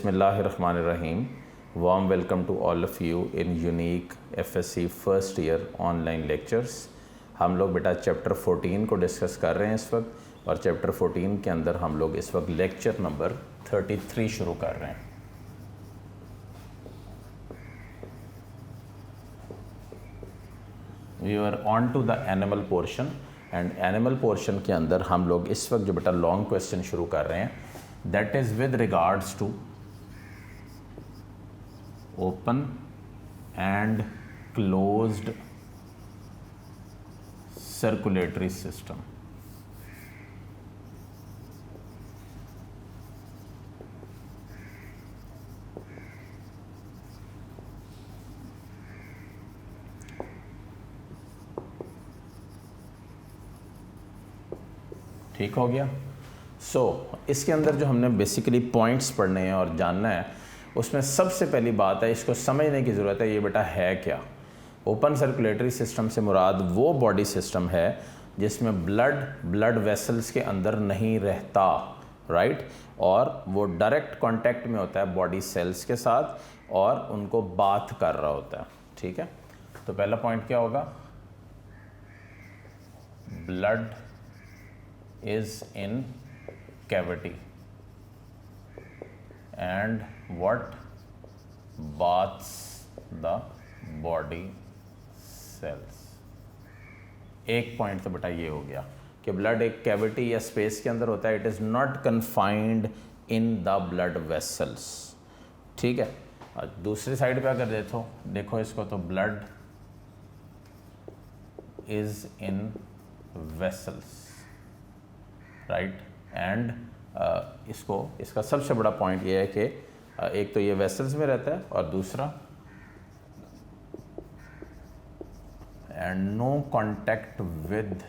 Bismillahirrahmanirrahim. Warm welcome to all of you in unique FSC first year online lectures. हम लोग बेटा chapter 14 को discuss कर रहे हैं इस वक्त, और चैप्टर 14 के अंदर हम लोग इस वक्त लेक्चर नंबर 33 शुरू कर रहे हैं. We are on to the animal portion, and animal portion के अंदर हम लोग इस वक्त जो बेटा लॉन्ग क्वेश्चन शुरू कर रहे हैं, that is with regards to open and closed circulatory system. ठीक हो गया. इसके अंदर जो हमने बेसिकली पॉइंट्स पढ़ने हैं और जानना है, उसमें सबसे पहली बात है, इसको समझने की ज़रूरत है, ये बेटा है क्या. ओपन सर्कुलेटरी सिस्टम से मुराद वो बॉडी सिस्टम है जिसमें ब्लड वेसल्स के अंदर नहीं रहता, राइट, और वो डायरेक्ट कांटेक्ट में होता है बॉडी सेल्स के साथ और उनको बाथ कर रहा होता है. ठीक है, तो पहला पॉइंट क्या होगा, blood is in cavity and what baths the body cells. एक पॉइंट तो बेटा ये हो गया कि ब्लड एक कैविटी या स्पेस के अंदर होता है, it is not confined in the blood vessels. ठीक है, और दूसरी साइड पे अगर देखो इसको, तो blood is in vessels, right, and इसका सबसे बड़ा पॉइंट ये है कि एक तो ये वेसल्स में रहता है, और दूसरा and no contact with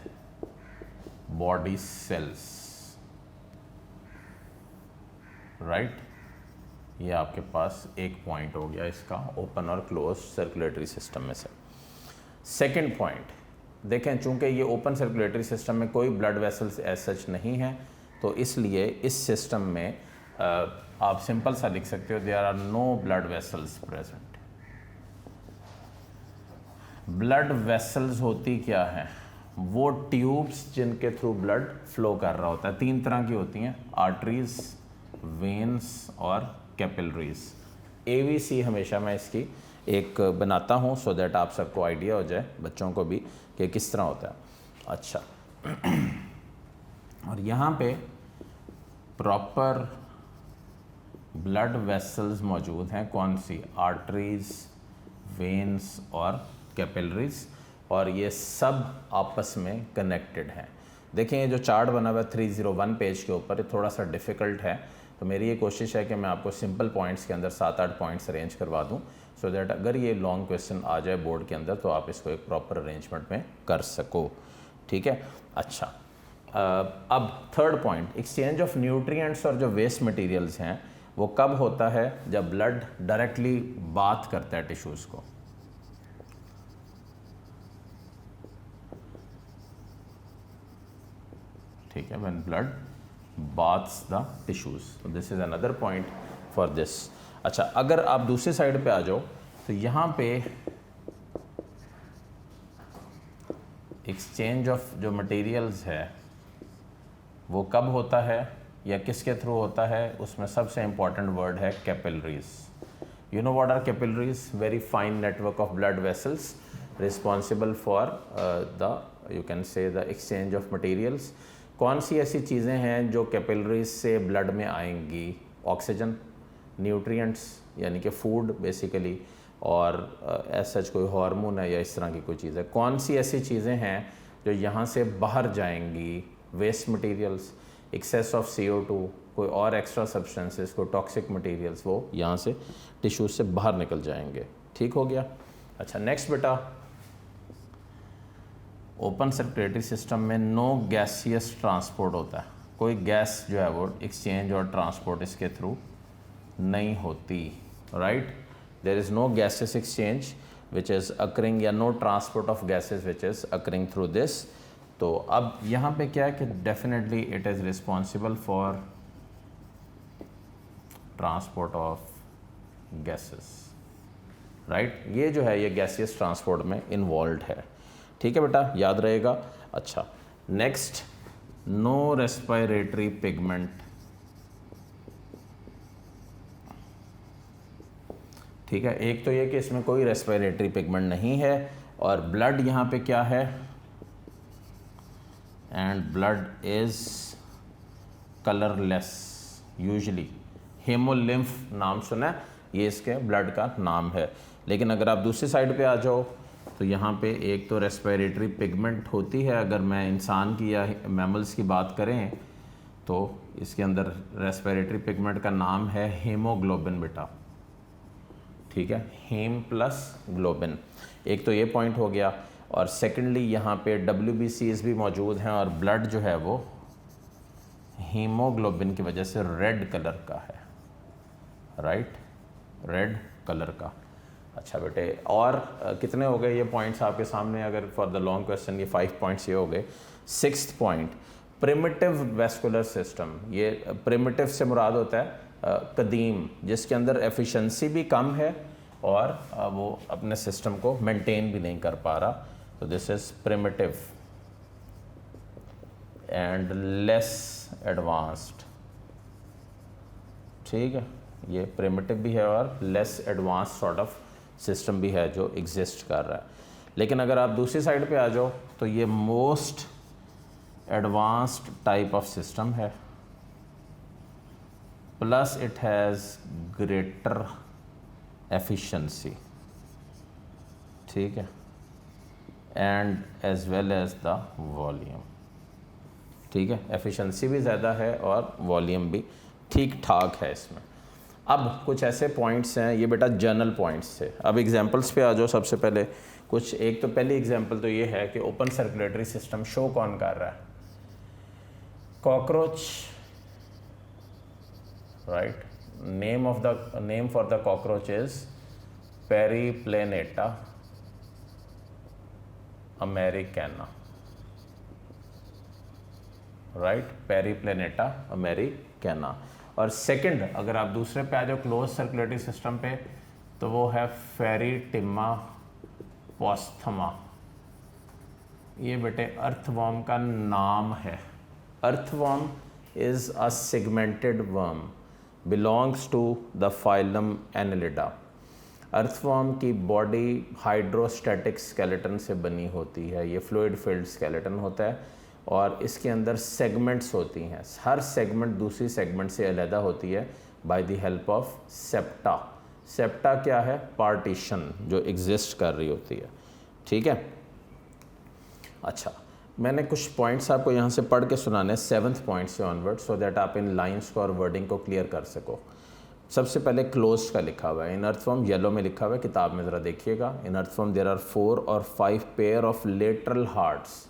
body cells, right. ये आपके पास एक पॉइंट हो गया इसका ओपन और क्लोज सर्कुलेटरी सिस्टम में से. सेकंड पॉइंट देखें, चूंकि ये ओपन सर्कुलेटरी सिस्टम में कोई ब्लड वेसल्स एज सच नहीं है, तो इसलिए इस सिस्टम में आप सिंपल सा लिख सकते हो, there are no blood vessels present. Blood vessels होती क्या हैं, वो ट्यूब्स जिनके थ्रू ब्लड फ्लो कर रहा होता है. तीन तरह की होती हैं, आर्टरीज, वेन्स और कैपिलरीज. एवीसी हमेशा मैं इसकी एक बनाता हूँ सो दैट आप सबको आइडिया हो जाए, बच्चों को भी, कि किस तरह होता है. अच्छा, और यहाँ पे प्रॉपर ब्लड वेसल्स मौजूद हैं. कौन सी, आर्टरीज, वेन्स और कैपिलरीज, और ये सब आपस में कनेक्टेड हैं. देखें ये जो चार्ट बना हुआ है 301 पेज के ऊपर, ये थोड़ा सा डिफ़िकल्ट है, तो मेरी ये कोशिश है कि मैं आपको सिंपल पॉइंट्स के अंदर 7-8 पॉइंट्स अरेंज करवा दूं, सो दैट अगर ये लॉन्ग क्वेश्चन आ जाए बोर्ड के अंदर तो आप इसको एक प्रॉपर अरेंजमेंट में कर सको. ठीक है. अच्छा, अब third point, exchange of nutrients और जो वेस्ट मटेरियल्स हैं वो कब होता है, जब ब्लड डायरेक्टली बाथ करता है टिश्यूज़ को. ठीक है, when blood baths the tissues. So this is another point for this. अच्छा, अगर आप दूसरी साइड पे आ जाओ, तो यहाँ पे एक्सचेंज ऑफ जो मटेरियल्स है वो कब होता है या किसके थ्रू होता है, उसमें सबसे इंपॉर्टेंट वर्ड है capillaries. You know what are capillaries, very fine network of blood vessels responsible for the, you can say, the exchange of materials. कौन सी ऐसी चीज़ें हैं जो कैपिलरीज से ब्लड में आएंगी, ऑक्सीजन, न्यूट्रिएंट्स यानी कि फूड बेसिकली, और ऐसा कोई हार्मोन है या इस तरह की कोई चीज़ है. कौन सी ऐसी चीज़ें हैं जो यहाँ से बाहर जाएंगी, waste materials, access of CO2, कोई और एक्स्ट्रा सब्सटेंसेस, कोई टॉक्सिक मटेरियल्स, वो यहाँ से टिश्यूज से बाहर निकल जाएंगे. ठीक हो गया. अच्छा, नेक्स्ट बेटा, ओपन सर्कुलेटरी सिस्टम में नो गैसियस ट्रांसपोर्ट होता है. कोई गैस जो है वो एक्सचेंज और ट्रांसपोर्ट इसके थ्रू नहीं होती, right. There is no gases exchange which is occurring, या no transport of gases which is occurring through this. तो अब यहाँ पे क्या है कि definitely it is responsible for transport of gases, right. ये जो है ये गैसियस ट्रांसपोर्ट में इन्वॉल्व है, ठीक है बेटा, याद रहेगा। अच्छा, नेक्स्ट, नो रेस्पिरेटरी पिगमेंट, ठीक है। एक तो ये कि इसमें कोई रेस्पिरेटरी पिगमेंट नहीं है, और ब्लड यहाँ पे क्या है, and blood is colourless usually. Haemolymph नाम सुना है, ये इसके ब्लड का नाम है। लेकिन अगर आप दूसरी साइड पे आ जाओ तो यहाँ पे एक तो रेस्पिरेटरी पिगमेंट होती है, अगर मैं इंसान की या मैमल्स की बात करें तो इसके अंदर रेस्पिरेटरी पिगमेंट का नाम है हीमोग्लोबिन बेटा, ठीक है, हीम प्लस ग्लोबिन। एक तो ये पॉइंट हो गया, और सेकेंडली यहाँ पे WBCs भी मौजूद हैं, और ब्लड जो है वो हीमोग्लोबिन की वजह से रेड कलर का है, राइट, रेड कलर का। अच्छा बेटे, और कितने हो गए ये पॉइंट्स आपके सामने, अगर फॉर द लॉन्ग क्वेश्चन ये 5 पॉइंट्स ये हो गए। 6th point, primitive vascular system. ये प्रिमिटिव से मुराद होता है कदीम, जिसके अंदर एफिशिएंसी भी कम है और वो अपने सिस्टम को मेंटेन भी नहीं कर पा रहा, तो this is primitive and less advanced, ठीक है। ये प्रिमिटिव भी है और less advance sort of system भी है जो एग्जिस्ट कर रहा है। लेकिन अगर आप दूसरी साइड पे आ जाओ तो ये most advanced type of system है, plus it has greater efficiency, ठीक है, and as well as the volume, ठीक है। एफिशिएंसी भी ज़्यादा है और वॉल्यूम भी ठीक ठाक है इसमें। अब कुछ ऐसे पॉइंट्स हैं, ये बेटा जर्नल पॉइंट्स थे। अब एग्जांपल्स पे आ जाओ। सबसे पहले कुछ, एक तो पहली एग्जांपल तो ये है कि ओपन सर्कुलेटरी सिस्टम शो कौन कर रहा है, cockroach, right. Name for the cockroach is periplaneta americana, right, periplaneta americana. और सेकंड, अगर आप दूसरे पे आ जाओ क्लोज सर्कुलेटरी सिस्टम पे, तो वो है फेरिटिमा पोस्थमा। ये बेटे अर्थवर्म का नाम है। Earthworm is a segmented worm, belongs to the phylum Annelida. Earthworm की बॉडी हाइड्रोस्टैटिक स्केलेटन से बनी होती है, ये फ्लूइड फिल्ड स्केलेटन होता है, और इसके अंदर सेगमेंट्स होती हैं। हर सेगमेंट दूसरी सेगमेंट से अलहदा होती है by the help of septa. Septa क्या है, पार्टीशन जो एग्जिस्ट कर रही होती है, ठीक है। अच्छा, मैंने कुछ पॉइंट्स आपको यहाँ से पढ़ के सुनाने 7th पॉइंट से ऑनवर्ड, सो दैट आप इन लाइंस को और वर्डिंग को क्लियर कर सको। सबसे पहले क्लोज का लिखा हुआ है, इन अर्थवर्म येलो में लिखा हुआ है, किताब में ज़रा देखिएगा। इन अर्थवर्म देयर आर 4 और 5 pair of lateral hearts.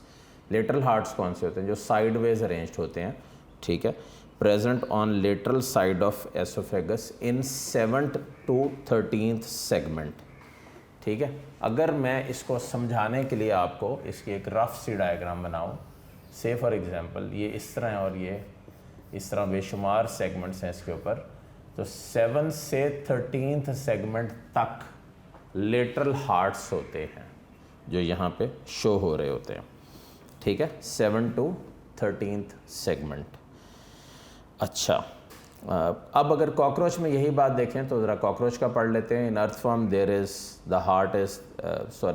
Lateral hearts कौन से होते हैं, जो साइडवेज अरेंज्ड होते हैं, ठीक है, present on lateral side of oesophagus in 7th to 13th segment, ठीक है। अगर मैं इसको समझाने के लिए आपको इसकी एक रफ सी डायग्राम बनाऊं, से फॉर एग्जांपल ये इस तरह है और ये इस तरह बेशुमार सेगमेंट्स हैं इसके ऊपर, तो 7 से 13th सेगमेंट तक लेटरल हार्ट्स होते हैं जो यहाँ पे शो हो रहे होते हैं, ठीक है, 7 to 13th सेगमेंट। अच्छा, अब अगर कॉकरोच में यही बात देखें तो ज़रा कॉकरोच का पढ़ लेते हैं। In earthworm there is the heart is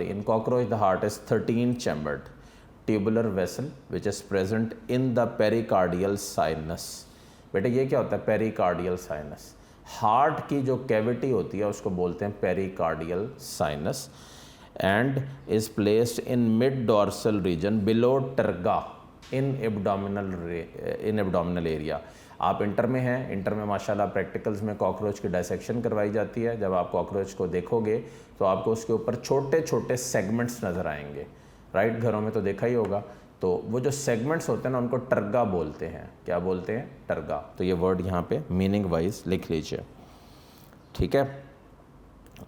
in cockroach the heart is 13 chambered tubular vessel which is present in the pericardial sinus. बेटे ये क्या होता है, पेरिकार्डियल साइनस। हार्ट की जो कैविटी होती है उसको बोलते हैं pericardial sinus, and is placed in mid dorsal region below terga in abdominal area. आप इंटर में हैं, इंटर में माशाल्लाह प्रैक्टिकल्स में कॉकरोच की डायसेक्शन करवाई जाती है। जब आप कॉकरोच को देखोगे तो आपको उसके ऊपर छोटे छोटे सेगमेंट्स नज़र आएंगे, राइट, घरों में तो देखा ही होगा। तो वो जो सेगमेंट्स होते हैं ना उनको टर्गा बोलते हैं। क्या बोलते हैं, टर्गा। तो ये वर्ड यहाँ पे मीनिंग वाइज लिख लीजिए, ठीक है।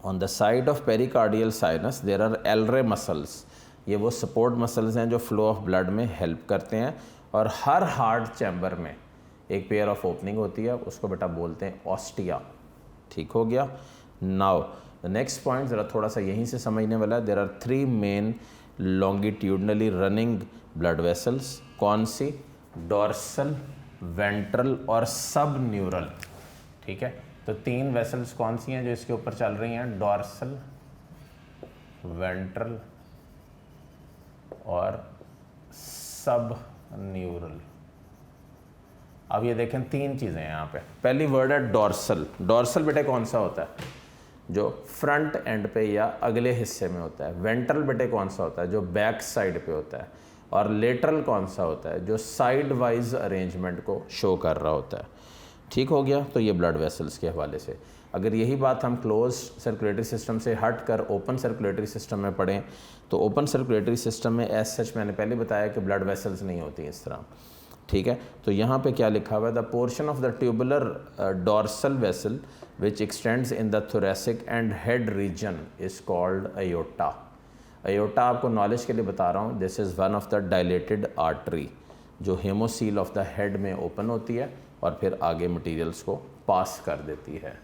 On the side of pericardial sinus there are alary muscles. ये वो सपोर्ट मसल्स हैं जो फ्लो ऑफ ब्लड में हेल्प करते हैं, और हर हार्ट चैम्बर में एक पेयर ऑफ ओपनिंग होती है, उसको बेटा बोलते हैं ऑस्टिया। ठीक हो गया। नाउ द नेक्स्ट पॉइंट ज़रा थोड़ा सा यहीं से समझने वाला है। There are 3 main longitudinally running blood vessels. कौन सी? डॉर्सल, वेंट्रल और सब न्यूरल। ठीक है, तो 3 वेसल्स कौन सी हैं जो इसके ऊपर चल रही हैं? डॉर्सल, वेंट्रल और सब न्यूरल। अब ये देखें 3 चीज़ें हैं यहाँ पे। पहली वर्ड है डॉर्सल। डॉर्सल बेटे कौन सा होता है? जो फ्रंट एंड पे या अगले हिस्से में होता है। वेंट्रल बेटे कौन सा होता है? जो बैक साइड पे होता है। और लेटरल कौन सा होता है? जो साइड वाइज अरेंजमेंट को शो कर रहा होता है। ठीक हो गया। तो ये ब्लड वेसल्स के हवाले से। अगर यही बात हम क्लोज सर्कुलेटरी सिस्टम से हट कर ओपन सर्कुलेटरी सिस्टम में पढ़ें तो ओपन सर्कुलेटरी सिस्टम में एज सच मैंने पहले बताया कि ब्लड वेसल्स नहीं होती इस तरह। ठीक है, तो यहाँ पे क्या लिखा हुआ है? The portion of the tubular dorsal vessel which extends in the thoracic and head region is called aorta. Aorta आपको नॉलेज के लिए बता रहा हूँ, this is one of the dilated artery जो हेमोसील ऑफ द हेड में open होती है और फिर आगे मटीरियल्स को पास कर देती है।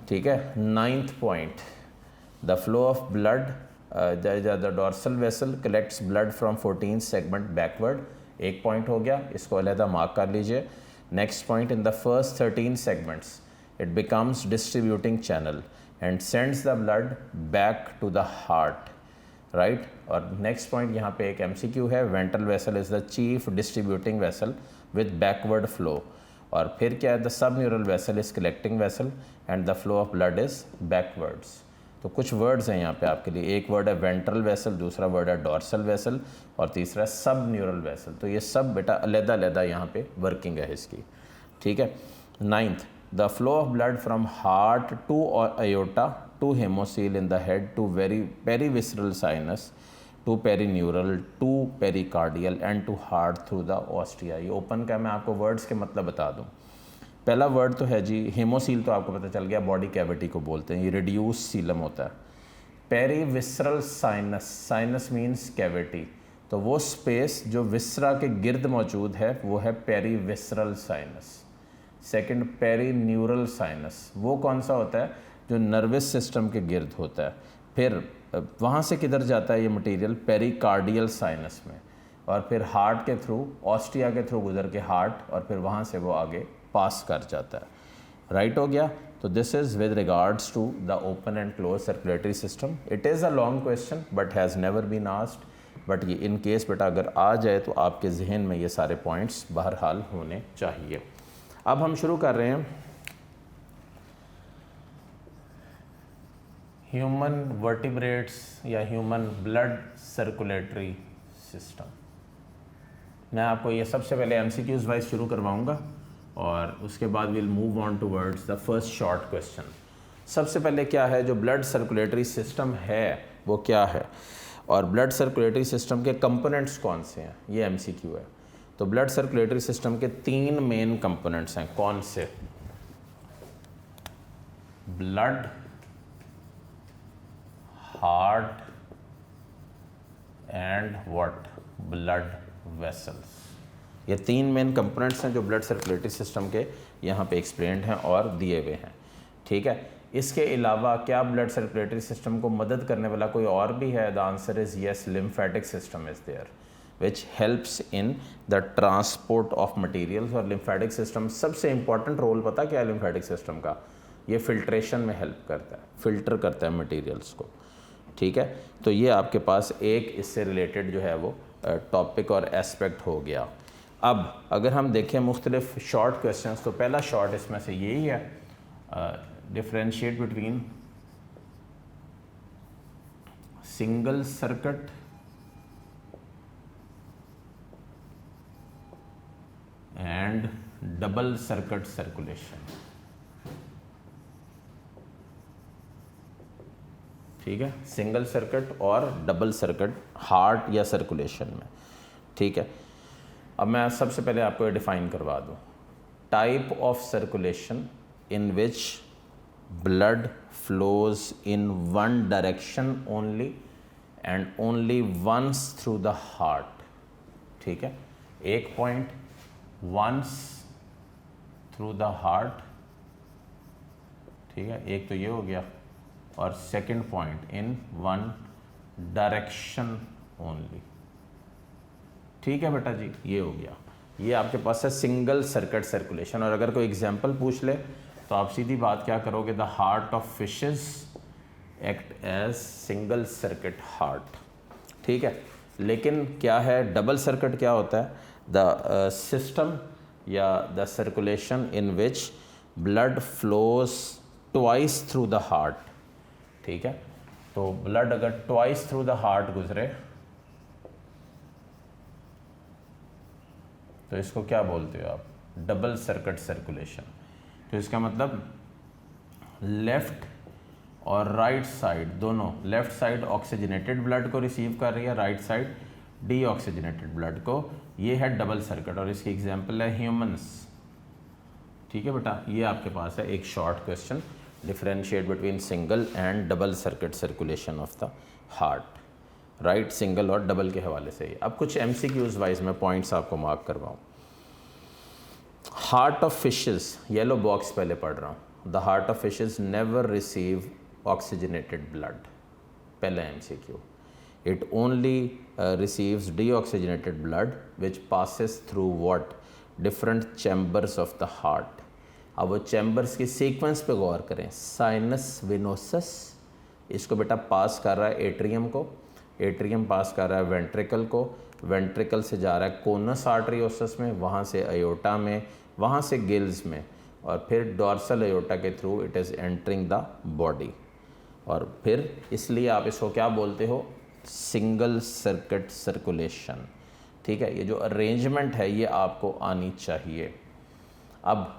ठीक है। 9th point, the flow of blood, the dorsal vessel collects blood from 14 segment backward. एक पॉइंट हो गया, इसको अलहदा मार्क कर लीजिए। Next point, in the first 13 segments it becomes distributing channel and sends the blood back to the heart. Right. और next point यहाँ पे एक MCQ है, ventral vessel is the chief distributing vessel with backward flow. और फिर क्या है? The sub neural vessel is collecting vessel and the flow of blood is backwards. तो कुछ वर्ड्स हैं यहाँ पे आपके लिए। एक वर्ड है वेंट्रल वेसल, दूसरा वर्ड है डॉर्सल वेसल और तीसरा सब न्यूरल वेसल। तो ये सब बेटा अलहदा अलहदा यहाँ पे वर्किंग है इसकी। ठीक है। 9th, the flow of blood from heart to aorta to haemocoel in the head to perivisceral sinus to perineural to pericardial and to heart through the ostia. ये ओपन का मैं आपको वर्ड्स के मतलब बता दूँ। पहला वर्ड तो है जी हेमोसील, तो आपको पता चल गया बॉडी कैविटी को बोलते हैं, ये रिड्यूस सीलम होता है। Perivisceral sinus, sinus means cavity, तो वो स्पेस जो विसरा के गिर्द मौजूद है वो है perivisceral sinus. Second, perineural sinus, वो कौन सा होता है? जो नर्वस सिस्टम के गिर्द होता है। फिर वहाँ से किधर जाता है ये मटेरियल? पेरिकार्डियल साइनस में, और फिर हार्ट के थ्रू, ऑस्टिया के थ्रू गुजर के हार्ट, और फिर वहाँ से वो आगे पास कर जाता है। राइट हो गया। तो this is with regards to the open and close circulatory system. It is a long question but has never been asked, but ये इन केस बेटा अगर आ जाए तो आपके जहन में ये सारे पॉइंट्स बहरहाल होने चाहिए। अब हम शुरू कर रहे हैं ह्यूमन वर्टिब्रेट्स या ह्यूमन ब्लड सर्कुलेटरी सिस्टम। मैं आपको ये सबसे पहले MCQs वाइज शुरू करवाऊंगा और उसके बाद will move on towards the first short question. सबसे पहले क्या है जो ब्लड सर्कुलेटरी सिस्टम है वो क्या है, और ब्लड सर्कुलेटरी सिस्टम के कंपोनेंट्स कौन से हैं, ये MCQ है। तो ब्लड सर्कुलेटरी सिस्टम के 3 मेन कंपोनेंट्स हैं। कौन से? Blood, heart and what? Blood vessels. ये 3 मेन कंपोनेंट्स हैं जो ब्लड सर्कुलेटरी सिस्टम के यहाँ पे एक्सप्लेन्ड हैं और दिए हुए हैं। ठीक है। इसके अलावा क्या ब्लड सर्कुलेटरी सिस्टम को मदद करने वाला कोई और भी है? The answer is yes, lymphatic system is there which helps in the transport of materials. और लिम्फेटिक सिस्टम सबसे इंपॉर्टेंट रोल पता क्या है लिम्फेटिक सिस्टम का? ये फिल्ट्रेशन में हेल्प करता है, फिल्टर करता है मटीरियल्स को। ठीक है। तो ये आपके पास एक इससे रिलेटेड जो है वो टॉपिक और एस्पेक्ट हो गया। अब अगर हम देखें मुख्तलिफ शॉर्ट क्वेश्चंस, तो पहला शॉर्ट इसमें से यही है, differentiate between single circuit and double circuit circulation. ठीक है, सिंगल सर्किट और डबल सर्किट हार्ट या सर्कुलेशन में। ठीक है। अब मैं सबसे पहले आपको ये डिफाइन करवा दूँ। Type of circulation in which blood flows in one direction only and only once through the heart. ठीक है। एक point, once through the heart, ठीक है, एक तो ये हो गया, और second point in one direction only. ठीक है बेटा जी, ये हो गया। ये आपके पास है सिंगल सर्किट सर्कुलेशन। और अगर कोई एग्जांपल पूछ ले तो आप सीधी बात क्या करोगे, the heart of fishes act as single circuit heart. ठीक है, लेकिन क्या है डबल सर्किट, क्या होता है, द सिस्टम या the circulation in which blood flows twice through the heart. ठीक है, तो ब्लड अगर ट्वाइस थ्रू द हार्ट गुजरे तो इसको क्या बोलते हो आप, डबल सर्किट सर्कुलेशन। तो इसका मतलब लेफ्ट और राइट साइड दोनों, लेफ्ट साइड ऑक्सीजनेटेड ब्लड को रिसीव कर रही है, राइट साइड डीऑक्सीजनेटेड ब्लड को, ये है डबल सर्किट। और इसकी एग्जांपल है ह्यूमंस। ठीक है बेटा, ये आपके पास है एक short question, differentiate between single and double circuit circulation of the heart. Right, single और डबल के हवाले से ही। अब कुछ MCQs वाइज में पॉइंट्स आपको मार्क करवाऊँ। Heart of fishes, yellow box पहले पढ़ रहा हूँ, the heart of fishes never receive oxygenated blood, पहला MCQ। It only receives deoxygenated blood which passes through what, different chambers of the heart. अब वो चैम्बर्स की सीक्वेंस पे गौर करें, साइनस विनोसस, इसको बेटा पास कर रहा है एट्रियम को, एट्रियम पास कर रहा है वेंट्रिकल को, वेंट्रिकल से जा रहा है कोनस आर्टरियोसस में, वहाँ से अयोटा में, वहाँ से गिल्स में, और फिर डॉर्सल अयोटा के through it is entering the body. और फिर इसलिए आप इसको क्या बोलते हो, सिंगल सर्किट सर्कुलेशन। ठीक है, ये जो अरेंजमेंट है ये आपको आनी चाहिए। अब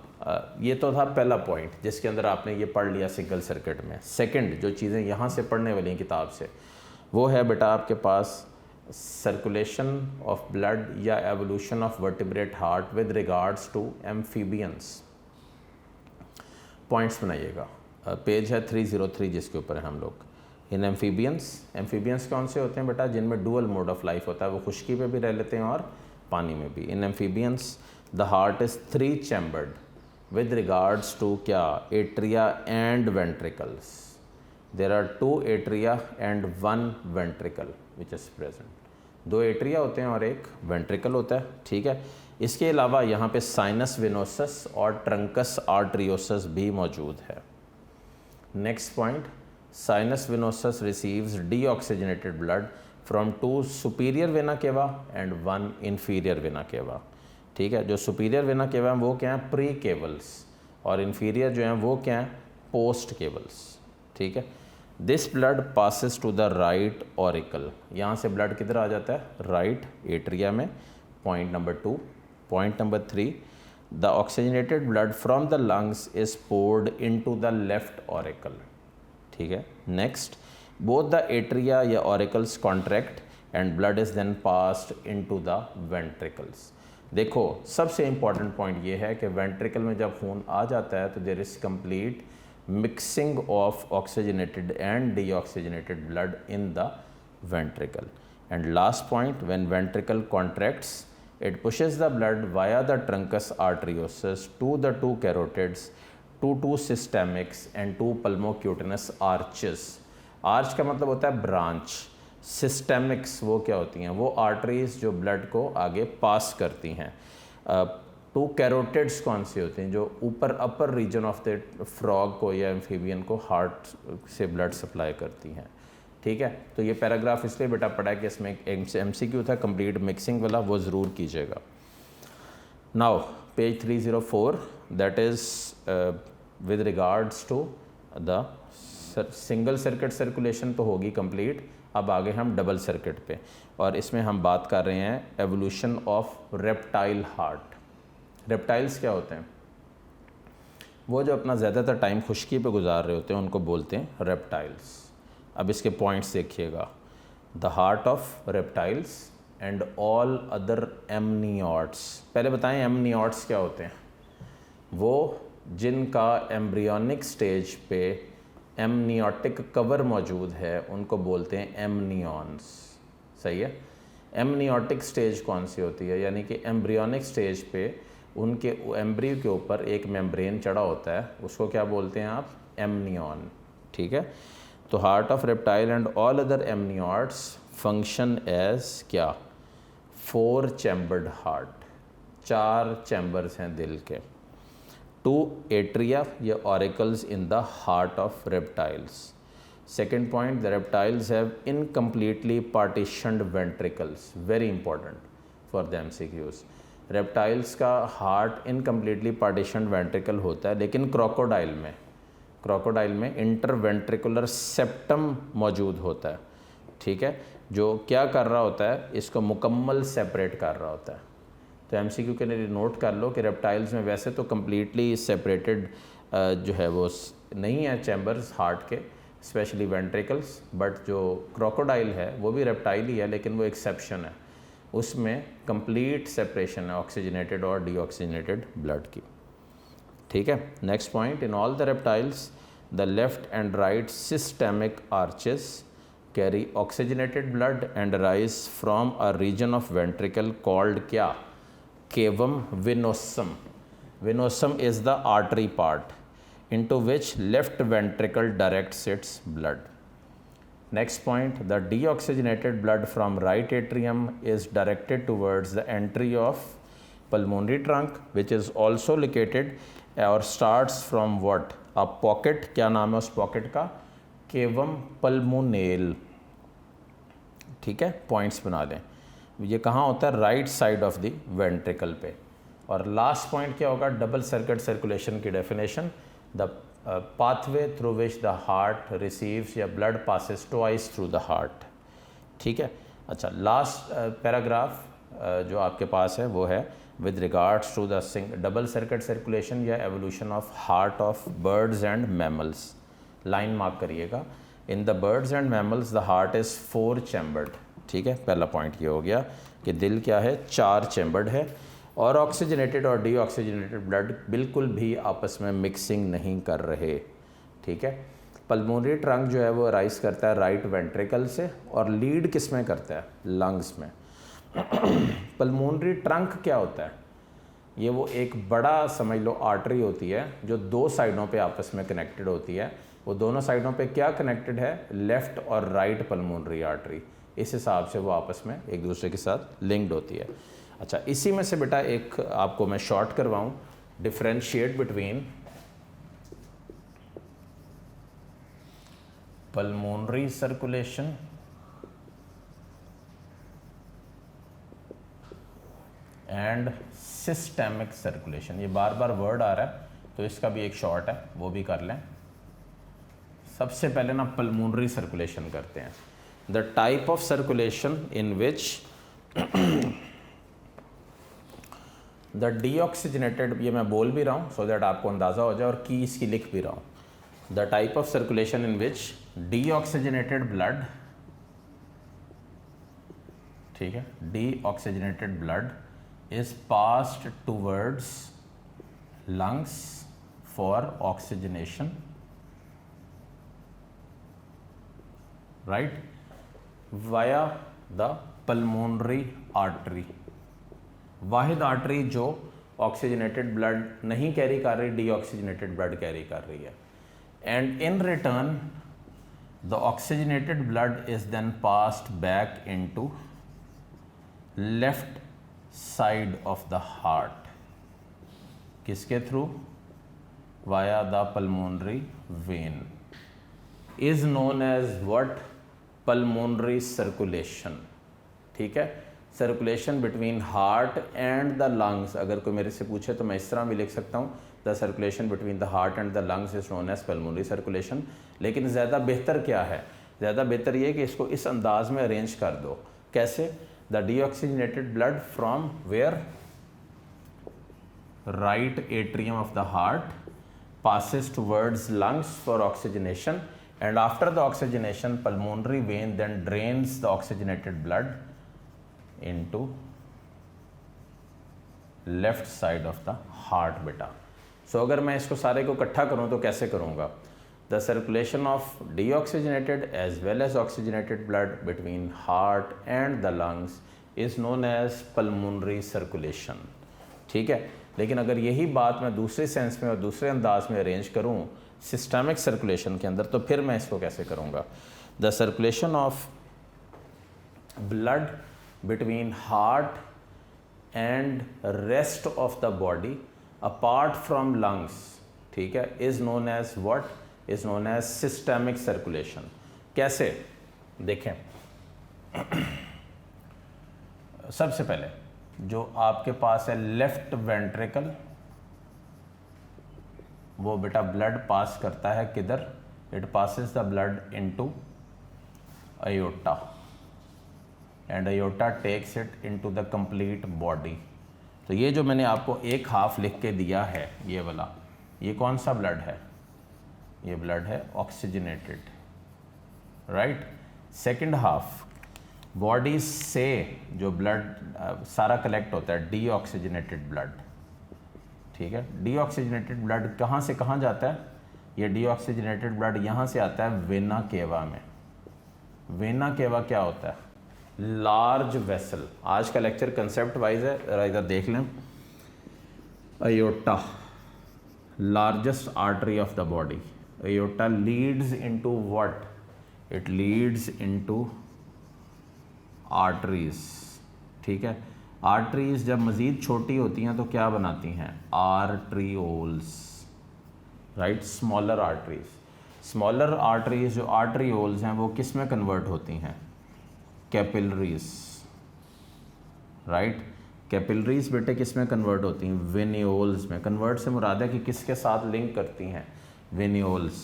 ये तो था पहला पॉइंट जिसके अंदर आपने ये पढ़ लिया सिंगल सर्किट में। सेकंड जो चीज़ें यहाँ से पढ़ने वाली हैं किताब से, वो है बेटा आपके पास सर्कुलेशन ऑफ ब्लड या evolution of vertebrate heart with regards to amphibians. Points बनाइएगा, पेज है 303 जिसके ऊपर है हम लोग। इन एम्फीबियंस, एम्फीबियंस कौन से होते हैं बेटा, जिनमें डुअल मोड ऑफ लाइफ होता है, वो खुश्की पे भी रह लेते हैं और पानी में भी। In amphibians the heart is 3 chambered with regards to क्या, atria and ventricles. There are 2 atria and 1 ventricle which is present. 2 atria होते हैं और 1 वेंट्रिकल होता है। ठीक है, इसके अलावा यहाँ पे साइनस विनोसस और ट्रंकस आर्टरियोसस भी मौजूद है। Next point, sinus venosus receives deoxygenated blood from 2 superior vena cava and 1 inferior vena cava. ठीक है, जो सुपीरियर वेना केवा हैं वो क्या हैं, प्री केबल्स, और इन्फीरियर जो हैं वो क्या हैं, पोस्ट केबल्स। ठीक है, this blood passes to the right auricle, यहाँ से ब्लड किधर आ जाता है, राइट एट्रिया में, point number 2। Point number 3, the oxygenated blood from the lungs is poured into the left auricle. ठीक है, नेक्स्ट, बोथ द एट्रिया या auricles contract and blood is then passed into the ventricles. देखो सबसे important point ये है कि ventricle में जब खून आ जाता है तो there is complete mixing of oxygenated and deoxygenated blood in the ventricle. And last point, when ventricle contracts, it pushes the blood via the truncus arteriosus to the 2 carotids, to 2 systemics and 2 pulmocutaneous arches. Arch का मतलब होता है branch, systemics वो क्या होती हैं, वो arteries जो ब्लड को आगे पास करती हैं। 2 कैरोटिड्स कौन सी होती हैं, जो ऊपर अपर रीजन ऑफ द फ्रॉग को या एम्फीबियन को हार्ट से ब्लड सप्लाई करती हैं। ठीक है, तो ये पैराग्राफ इसलिए बेटा पढ़ा है कि इसमें एक MCQ था कंप्लीट मिक्सिंग वाला, वो ज़रूर कीजिएगा। Now page 304, that is with regards to the single circuit circulation तो होगी कंप्लीट। अब आगे हम डबल सर्किट पे, और इसमें हम बात कर रहे हैं evolution of reptile heart. Reptiles क्या होते हैं, वो जो अपना ज़्यादातर टाइम खुश्की पे गुजार रहे होते हैं उनको बोलते हैं रेप्टाइल्स। अब इसके पॉइंट्स देखिएगा, the heart of reptiles and all other amniotes. पहले बताएं एमनियोट्स क्या होते हैं, वो जिनका एम्ब्रियोनिक स्टेज पे एमनियोटिक कवर मौजूद है उनको बोलते हैं एमनियॉन्स। सही है, एमनियोटिक स्टेज कौन सी होती है, यानी कि एम्ब्रियोनिक स्टेज पे उनके एम्ब्रियो के ऊपर एक मेम्ब्रेन चढ़ा होता है, उसको क्या बोलते हैं आप? एमनियन। ठीक है, तो heart of reptile and all other amniotes function as क्या? 4 चैम्बर्ड हार्ट, 4 चैम्बर्स हैं दिल के। 2 एट्रिया या auricles in the heart of reptiles. Second point, the reptiles have incompletely partitioned ventricles, very important for the MCQs. Reptiles का heart incompletely partitioned ventricle होता है, लेकिन crocodile में इंटरवेंट्रिकुलर सेप्टम मौजूद होता है। ठीक है, जो क्या कर रहा होता है? इसको मुकम्मल सेपरेट कर रहा होता है। तो MCQ के लिए नोट कर लो कि रेप्टाइल्स में वैसे तो कम्प्लीटली सेपरेटेड जो है वो नहीं है चैम्बर्स हार्ट के, स्पेशली वेंट्रिकल्स, बट जो क्रोकोडाइल है वो भी रेप्टाइल ही है, लेकिन वो एक्सेप्शन है, उसमें कंप्लीट सेपरेशन है ऑक्सीजनेटेड और डीऑक्सीजनेटेड ब्लड की। ठीक है, next point, in all the reptiles the left and right systemic arches carry oxygenated blood and rise from a region of ventricle called क्या? Cavum venosum. Venosum is the artery part into which left ventricle directs its blood. Next point, the deoxygenated blood from right atrium is directed towards the entry of pulmonary trunk, which is also located or starts from what? A pocket. क्या नाम है उस pocket का? केवम pulmonale. ठीक है, points बना लें। ये कहाँ होता है? Right side of the ventricle पे। और लास्ट पॉइंट क्या होगा? डबल सर्किट सर्कुलेशन की definition, the pathway through which the heart receives या blood passes twice through the heart। ठीक है, अच्छा, लास्ट पैराग्राफ जो आपके पास है वो है with regards to the double circuit circulation या evolution of heart of birds and mammals. Line mark करिएगा, in the birds and mammals the heart is 4 chambered. ठीक है, पहला पॉइंट ये हो गया कि दिल क्या है? 4 चैम्बर्ड है, और ऑक्सीजनेटेड और डीऑक्सीजनेटेड ब्लड बिल्कुल भी आपस में मिक्सिंग नहीं कर रहे। ठीक है, पल्मोनरी ट्रंक जो है वो राइज करता है राइट वेंट्रिकल से, और लीड किस में करता है? लंग्स में। पल्मोनरी ट्रंक क्या होता है? ये वो एक बड़ा समझ लो आर्टरी होती है जो 2 साइडों पे आपस में कनेक्टेड होती है। वो दोनों साइडों पे क्या कनेक्टेड है? लेफ़्ट और राइट पल्मोनरी आर्टरी। इस हिसाब से वो आपस में एक दूसरे के साथ लिंक्ड होती है। अच्छा, इसी में से बेटा एक आपको मैं शॉर्ट करवाऊं, differentiate between pulmonary circulation and systemic circulation. ये बार बार वर्ड आ रहा है तो इसका भी एक शॉर्ट है, वो भी कर लें। सबसे पहले ना पल्मोनरी सर्कुलेशन करते हैं। The type of circulation in which the deoxygenated, ये मैं बोल भी रहा हूँ सो दैट आपको अंदाज़ा हो जाए और की इसकी लिख भी रहा हूँ। The type of circulation in which deoxygenated blood, ठीक है, deoxygenated blood is passed towards lungs for oxygenation, right, via the pulmonary artery. वाहिद आर्टरी जो ऑक्सीजनेटेड ब्लड नहीं कैरी कर रही, डीऑक्सीजनेटेड ब्लड कैरी कर रही है। And in return the oxygenated blood is then passed back into left side of the heart. किसके थ्रू? Via the pulmonary vein. Is known as what? Pulmonary circulation. ठीक है, circulation between heart and the lungs. अगर कोई मेरे से पूछे तो मैं इस तरह भी लिख सकता हूँ, the circulation between the heart and the lungs is known as pulmonary circulation. लेकिन ज़्यादा बेहतर क्या है? ज़्यादा बेहतर ये कि इसको इस अंदाज में अरेंज कर दो। कैसे? The deoxygenated blood from where? Right atrium of the heart passes towards lungs for oxygenation, and after the oxygenation pulmonary vein then drains the oxygenated blood into left side of the heart बेटा। सो अगर मैं इसको सारे को इकट्ठा करूँ तो कैसे करूँगा? The circulation of deoxygenated as well as oxygenated blood between heart and the lungs is known as pulmonary circulation। ठीक है। लेकिन अगर यही बात मैं दूसरे सेंस में और दूसरे अंदाज में अरेंज करूं सिस्टमिक सर्कुलेशन के अंदर, तो फिर मैं इसको कैसे करूंगा? The circulation of blood between heart and rest of the body apart from lungs, ठीक है, is known as what? Is known as systemic circulation. कैसे? देखें, सबसे पहले जो आपके पास है लेफ्ट वेंट्रिकल, वो बेटा ब्लड पास करता है किधर? It passes the blood into aorta and aorta takes it into the complete body। तो ये जो मैंने आपको एक हाफ लिख के दिया है, ये वाला, ये कौन सा ब्लड है? ये ब्लड है oxygenated, right. Second half body से जो ब्लड सारा कलेक्ट होता है डीऑक्सीजनेटेड ब्लड, ठीक है। डीऑक्सीजनेटेड ब्लड कहाँ से कहाँ जाता है? ये डीऑक्सीजनेटेड ब्लड यहाँ से आता है वेना केवा में। वेना केवा क्या होता है? Large vessel. आज का लेक्चर कंसेप्ट वाइज है, जरा इधर देख लें। Aorta, largest artery of the body. Aorta leads into what? It leads into arteries, ठीक है। आर्टरीज जब मज़ीद छोटी होती हैं तो क्या बनाती हैं? Arterioles, right, smaller arteries. Smaller arteries जो आर्ट्रियोल्स हैं वो किस में कन्वर्ट होती हैं? Capillaries, right. कैपिलरीज बेटे किस में कन्वर्ट होती हैं? वेनियोल्स में। कन्वर्ट से मुराद है कि किसके साथ लिंक करती हैं? वेनियोल्स।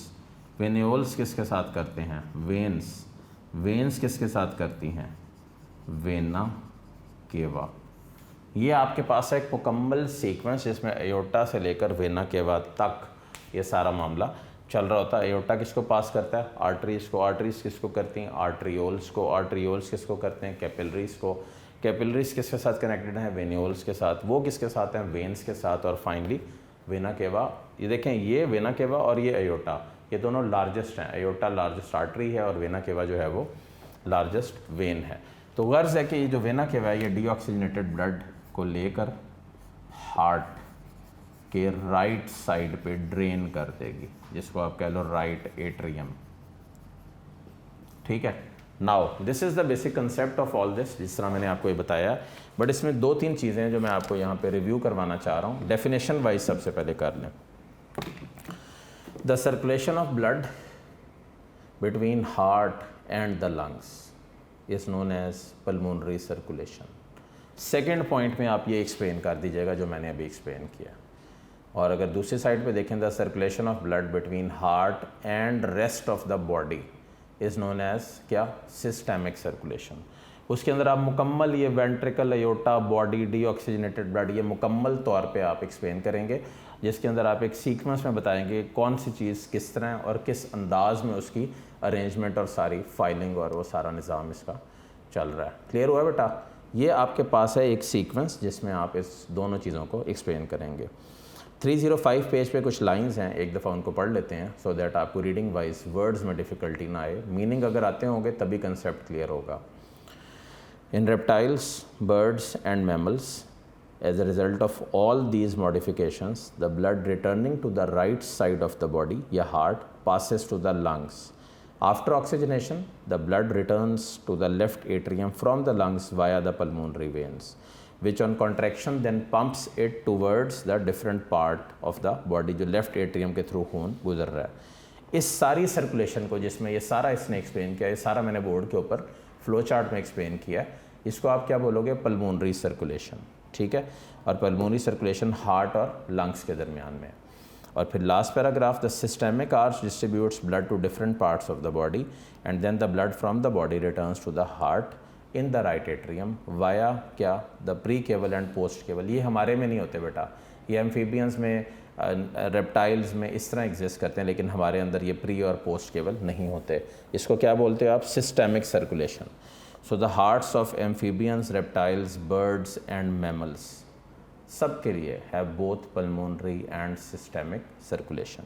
वेनियोल्स किसके साथ करते हैं? वेन्स। वेन्स किसके साथ करती हैं? Vena cava. ये आपके पास है एक मुकम्मल सीक्वेंस जिसमें एयोर्टा से लेकर वेना केवा तक ये सारा मामला चल रहा होता है। एयोर्टा किसको पास करता है? आर्टरीज को। आर्टरीज किसको करती हैं? आर्ट्रियोल्स को। आर्ट्रियोल्स किसको करते हैं? कैपिलरीज को। कैपिलरीज किसके साथ कनेक्टेड हैं? वेनियोल्स के साथ। वो किसके साथ हैं? वेन्स के साथ। और फाइनली वेना केवा। ये देखें, ये वेना केवा और ये एयोर्टा, ये दोनों लार्जेस्ट हैं। एयोर्टा लार्जेस्ट आर्टरी है और वेना केवा जो है वो लार्जेस्ट वेन है। तो गर्ज है कि ये जो वेना केवा है ये डीऑक्सीजनेटेड ब्लड को लेकर हार्ट के राइट साइड पे ड्रेन कर देगी, जिसको आप कह लो राइट एट्रियम, ठीक है। Now this is the basic concept of all this, जिस तरह मैंने आपको ये बताया। बट इसमें दो तीन चीज़ें हैं जो मैं आपको यहाँ पे रिव्यू करवाना चाह रहा हूँ। डेफिनेशन वाइज सबसे पहले कर लें। The circulation of blood between heart and the lungs is known as pulmonary circulation. Second point में आप ये एक्सप्लेन कर दीजिएगा जो मैंने अभी एक्सप्लेन किया। और अगर दूसरी साइड पे देखें, the circulation of blood between heart and rest of the body is known as क्या? Systemic circulation. उसके अंदर आप मुकम्मल ये ventricle, aorta, body, deoxygenated blood, ये मुकम्मल तौर पे आप एक्सप्लेन करेंगे, जिसके अंदर आप एक सीक्वेंस में बताएंगे कौन सी चीज़ किस तरह और किस अंदाज में उसकी अरेंजमेंट और सारी फाइलिंग और वो सारा निज़ाम इसका चल रहा है। क्लियर हुआ बेटा? ये आपके पास है एक सीक्वेंस जिसमें आप इस दोनों चीज़ों को एक्सप्लेन करेंगे। 305 पेज पे कुछ लाइंस हैं, एक दफ़ा उनको पढ़ लेते हैं सो दैट आपको रीडिंग वाइज वर्ड्स में डिफ़िकल्टी ना आए। मीनिंग अगर आते होंगे तभी कंसेप्ट क्लियर होगा। In reptiles, birds and mammals, as a result of all these modifications, the blood returning to the right side of the body, या heart, passes to the lungs. After oxygenation, the blood returns to the left atrium from the lungs via the pulmonary veins, which on contraction then pumps it towards the different part of the body, जो left atrium के through खून गुजर रहा है। इस सारी circulation को, जिसमें ये सारा इसने एक्सप्लेन किया, ये सारा मैंने बोर्ड के ऊपर फ्लो चार्ट में एक्सप्लेन किया, इसको आप क्या बोलोगे? पल्मोनरी सर्कुलेशन, ठीक है। और पल्मोनरी सर्कुलेशन हार्ट और लंग्स के दरमियान में। और फिर last paragraph, the systemic arch distributes blood to different parts of the body and then the blood from the body returns to the heart in the right atrium via क्या? The pre caval and post caval. ये हमारे में नहीं होते बेटा, ये amphibians में, reptiles में इस तरह एग्जिस्ट करते हैं, लेकिन हमारे अंदर ये प्री और पोस्ट केवल नहीं होते। इसको क्या बोलते हो आप? Systemic circulation. So the hearts of amphibians, reptiles, birds and mammals सब के लिए have both pulmonary and systemic circulation.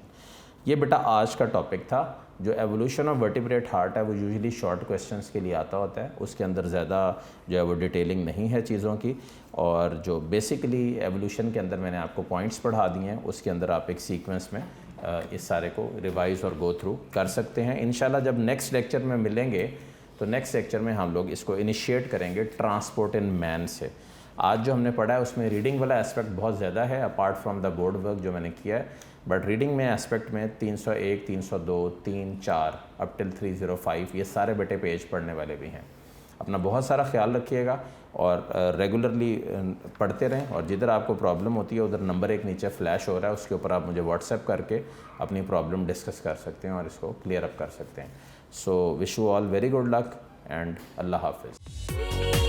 ये बेटा आज का टॉपिक था। जो एवोल्यूशन ऑफ वर्टिब्रेट हार्ट है वो यूजुअली शॉर्ट क्वेश्चंस के लिए आता होता है, उसके अंदर ज़्यादा जो है वो डिटेलिंग नहीं है चीज़ों की, और जो बेसिकली एवोल्यूशन के अंदर मैंने आपको पॉइंट्स पढ़ा दिए हैं उसके अंदर आप एक सीक्वेंस में इस सारे को रिवाइज़ और गो थ्रू कर सकते हैं। इंशाल्लाह जब नेक्स्ट लेक्चर में मिलेंगे तो नेक्स्ट लेक्चर में हम लोग इसको इनिशिएट करेंगे ट्रांसपोर्ट इन मैन से। आज जो हमने पढ़ा है उसमें रीडिंग वाला एस्पेक्ट बहुत ज़्यादा है apart from the board work जो मैंने किया है, बट रीडिंग में एस्पेक्ट में 301, 302, 3, 4 अप टिल 305 ये सारे बेटे पेज पढ़ने वाले भी हैं। अपना बहुत सारा ख्याल रखिएगा और रेगुलरली पढ़ते रहें, और जिधर आपको प्रॉब्लम होती है उधर नंबर एक नीचे फ्लैश हो रहा है, उसके ऊपर आप मुझे व्हाट्सएप करके अपनी प्रॉब्लम डिस्कस कर सकते हैं और इसको क्लियर अप कर सकते हैं। So wish you all very good luck and अल्लाह हाफिज़।